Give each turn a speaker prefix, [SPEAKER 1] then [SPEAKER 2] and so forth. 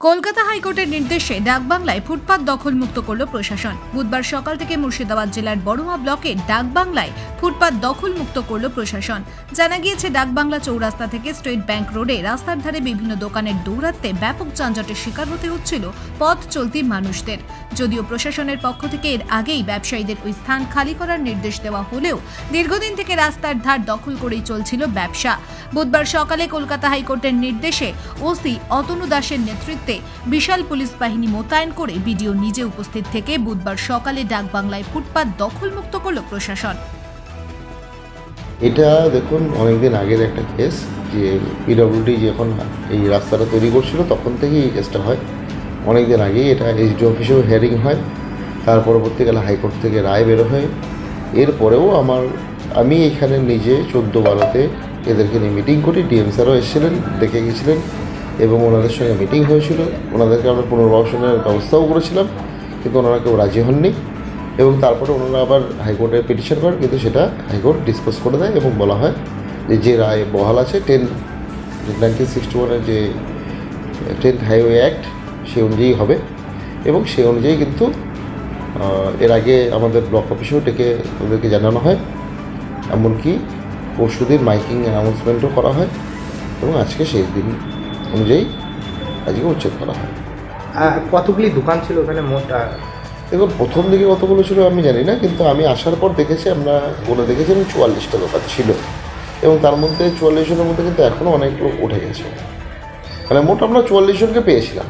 [SPEAKER 1] কলকাতা হাইকোর্টের নির্দেশে ডাকবাংলায় ফুটপাত দখলমুক্ত করল প্রশাসন। বুধবার সকাল থেকে মুর্শিদাবাদ জেলার বড়ুয়া ব্লকের ডাকবাংলায় ফুটপাত দখলমুক্ত করল প্রশাসন। জানা গিয়েছে, ডাকবাংলা চৌরাস্তা থেকে স্টেট ব্যাংক রোডে রাস্তার ধারে বিভিন্ন দোকানের দৌরাত্মে ব্যাপক যানজটের শিকার হতে হচ্ছিল পথ চলতি মানুষদের। যদিও প্রশাসনের পক্ষ থেকে এর আগেই ব্যবসায়ীদের ওই স্থান খালি করার নির্দেশ দেওয়া হলেও দীর্ঘদিন থেকে রাস্তার ধার দখল করেই চলছিল ব্যবসা। বুধবার সকালে কলকাতা হাইকোর্টের নির্দেশে ওসি অতনু দাসের নেতৃত্বে বিশাল পুলিশ বাহিনী মোতায়েন করে বিডিও নিজে উপস্থিত থেকে বুধবার সকালে ডাকবাংলায় ফুটপাত দখলমুক্ত করল প্রশাসন।
[SPEAKER 2] এটা দেখুন, অনেকদিন আগের একটা কেস, যে পিডব্লিউডি যখন এই রাস্তাটা তৈরি করছিল তখন থেকেই এই কেসটা হয়। অনেকদিন আগেই এটা এসডি অফিসেও হিয়ারিং হয়, তার পরবর্তীকালে হাইকোর্ট থেকে রায় বেরো হয়। এরপরেও আমি এখানে নিজে 14-12-তে এদেরকে নিয়ে মিটিং করি। ডিএম স্যারও এসেছিলেন, দেখে গেছিলেন এবং ওনাদের সঙ্গে মিটিং হয়েছিল। ওনাদেরকে আমরা পুনর্বাসনের ব্যবস্থাও করেছিলাম, কিন্তু ওনারা কেউ রাজি হননি এবং তারপরে ওনারা আবার হাইকোর্টে পিটিশন করেন, কিন্তু সেটা হাইকোর্ট ডিসপোজ করে দেয় এবং বলা হয় যে রায় বহাল আছে 1961-এর যে 10th হাইওয়ে অ্যাক্ট সেই অনুযায়ী হবে এবং সেই অনুযায়ী কিন্তু এর আগে আমাদের ব্লক অফিসেও ডেকে ওদেরকে জানানো হয়, এমনকি পরশুদিন মাইকিং অ্যানাউন্সমেন্টও করা হয় এবং আজকে সেই দিন অনুযায়ী আজকে উচ্ছেদ করা হয়।
[SPEAKER 3] কতগুলি দোকান ছিল ওখানে মোট?
[SPEAKER 2] দেখুন, প্রথম দিকে কতগুলো ছিল আমি জানি না, কিন্তু আমি আসার পর দেখেছি, আমরা বলে দেখেছিলাম 44টা দোকান ছিল এবং তার মধ্যে 44 জনের মধ্যে কিন্তু এখনও অনেক লোক উঠে গেছে। মানে মোট আমরা 44 জনকে পেয়েছিলাম।